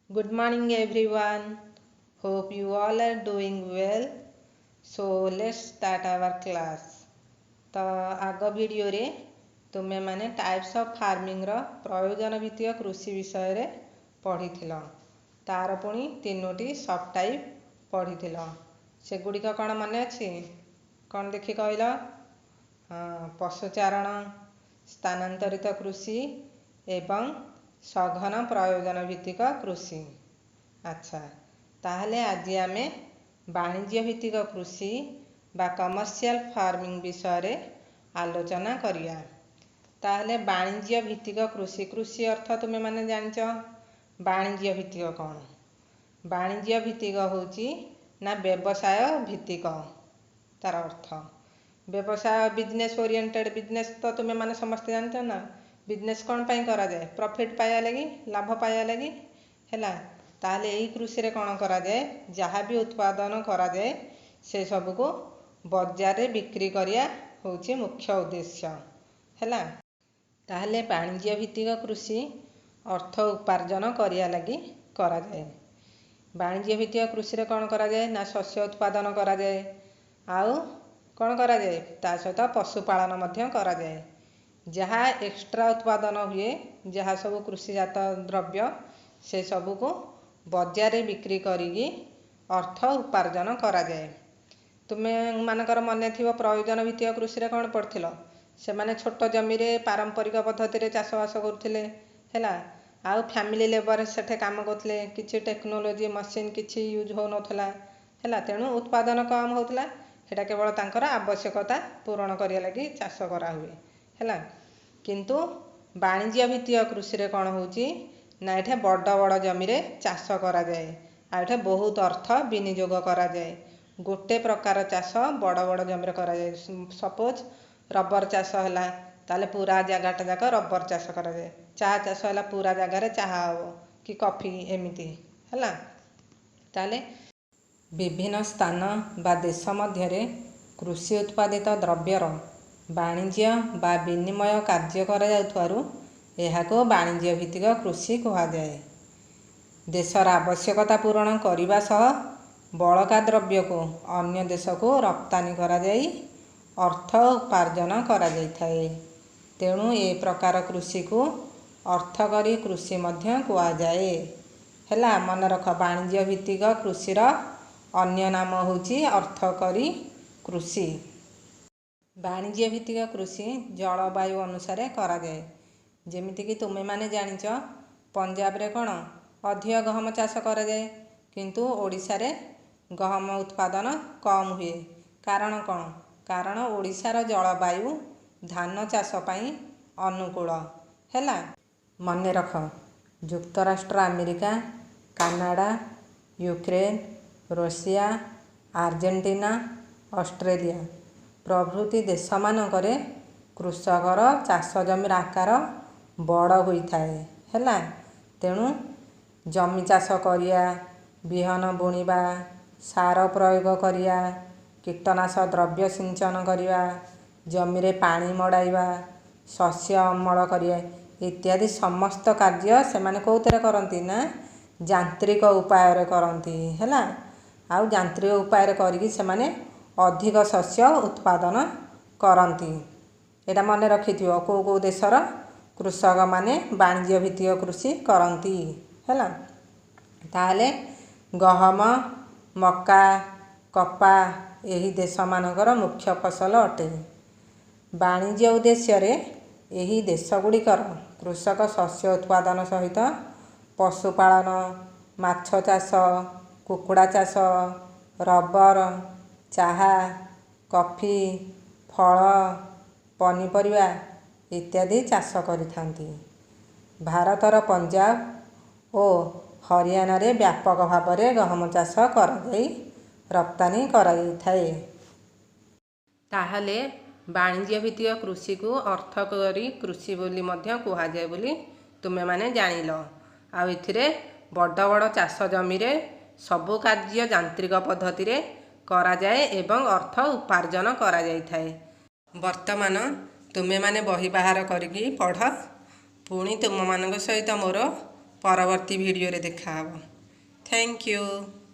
Good morning everyone. Hope you all are doing well. So let's start our class. तो आग video रे तुमे माने टाइप्स ऑफ फार्मिंग रो प्रयोजन भित्तिक कृषि विषय रे पढ़िथिल। तार पुणी तीनोटी सब टाइप पढ़िथिल। से गुडी का कौन माने अछि? कौन देखि कहल? पशुचारण, स्थानांतरित कृषि एवं सघन प्रयोजन भित्तिक कृषि। अच्छा, ताहले आज आमे वाणिज्य भित्तिक कृषि बा कमर्शियल फार्मिंग विषय रे आलोचना करिया। ताहले वाणिज्य भित्तिक कृषि, कृषि अर्थ तुमे माने जानिच? वाणिज्य भित्तिक कौन? वाणिज्य भित्तिक होची ना व्यवसाय भित्तिक। तार अर्थ व्यवसाय बिजनेस ओरिएंटेड बिजनेस तो तुमे माने समस्त जानच ना। बिजनेस कौन पाई करा जाए? प्रॉफिट पाया लगी, लाभ पाया लगी हैला। ताहले एही कृषि रे कौन करा जाए? जहाँ भी उत्पादन करा जाए से सब को बाजार रे बिक्री करिया होची मुख्य उद्देश्य हैला। ताहले वाणिज्य भित्तिक कृषि अर्थ उपार्जन करिया लगी करा जाए। वाणिज्य भित्तिक कृषि रे कौन करा जाए? ना शस्य उत्पादन करा जाए, आउ कौन करा जाए? ता सहित पशुपालन मध्य करा जाए। जहाँ एक्स्ट्रा उत्पादन हुए, जहाँ सब कृषिजात द्रव्य से सब को बाजार रे बिक्री करिकी अर्थ उपार्जन करा जाए। तुमे मानकर मने थिबो प्रयोजन भित्तिक कृषि रे कौन पढ़थिल? से माने छोट जमी रे पारंपरिक पद्धति रे चाषबास करथिले हैला। आउ फैमिली लेबर सेठे काम करथिले, किछि टेक्नोलोजी मशीन किछि यूज हो नथला हैला। तेणु उत्पादन कम होतला, हेटा केवल तांकर आवश्यकता पूरण करिया लगी चाष करा हुए हैला। किंतु वाणिज्य भित्तिक कृषि रे कौन होची ना एठे बड़ बड़ जमी रे चाष करा जाए। आ एठे बहुत अर्थ विनियोग करा जाए। गोटे प्रकार चाष बड़ बड़ जमी रे करा जाए। सपोज रबर चाष हैला, ताले पूरा जगाटा जाक रबर चाष करा जाए। चाह चाष हैला, पूरा जगार रे चाह हबो कि कॉफी एमिति हैला। ताले विभिन्न स्थान बा देश मध्य रे कृषि उत्पादित द्रव्यर वाणिज्य बा विनिमय कार्य करा जाउथारु एहाको वाणिज्य भित्तिक कृषि कहा जाए। देशर आवश्यकता पूरण करिबा सह बळका द्रव्य को अन्य देश को रप्तानी करा जाई अर्थ उपार्जन करा जाइथाए। तेणु ए प्रकार कृषि को अर्थकरी कृषि मध्य कहा जाए हैला। मन रख, वाणिज्य भित्तिक कृषिर अन्य नाम होची अर्थकरी कृषि। वाणिज्य भित्तिक कृषि जलवायु अनुसार करा जाए। जेमिति कि तुमे माने जानिच पंजाब रे कौन अधिक गहम चाष करा जाए, किंतु ओडिशा रे गहम उत्पादन कम हुए। कारण कौन? कारण ओडिशार जलवायु धान चाष पाई अनुकूल हैला। मने रख, युक्तराष्ट्र America, Canada, Ukraine, Russia, Argentina, Australia प्रभृति देश मानकरे कृषकर चाष जमीर आकार बड़ होइथाए हैला। तेणु जमी चाष करिया, बिहन बुणिबा, सार प्रयोग करिया, कीटनाशक द्रव्य सिंचन करिया, जमी रे पानी मड़ाइबा, शस्य अमल करिया इत्यादि समस्त कार्य से माने कोउतरे करंती ना यांत्रिक उपाय रे करंती हैला। आउ यांत्रिक उपाय रे करिकी से माने अधिक शस्य उत्पादन करंती। एटा मने रखिथियो को को देशर कृषक माने वाणिज्य भित्तिक कृषि करंती हैला। ताहले गहम, मक्का, कपा एही देश मानकर मुख्य फसल अटे। वाणिज्य उद्देश्य रे एही देश गुड़िकर कृषक शस्य उत्पादन सहित पशुपालन, माछ चाष, कुकुड़ा चाष, रबर, चाहा, कॉफी, फल, पनीपरिया इत्यादि चाष करिथांती। भारतर पंजाब ओ हरियाणा रे व्यापक भाव रे गहम चाष करा जाई रप्तानी करा जाइथाए। ताहले वाणिज्य भित्तिक कृषि को अर्थकरी कृषि बोली मध्य कहा जाए बोली तुमे माने जानिल। आ एथिरे बड़ बड़ चाष जमी रे सबु कार्य यांत्रिक पद्धति रे करा जाए एवं अर्थ उपार्जन करा जाइथाए। वर्तमान तुमे माने बही बाहर करिकी पढ़। पुणी तुम मान सहित मोर ପରବର୍ତ୍ତୀ ଭିଡ଼ିଓରେ ଦେଖାହେବ। Thank you.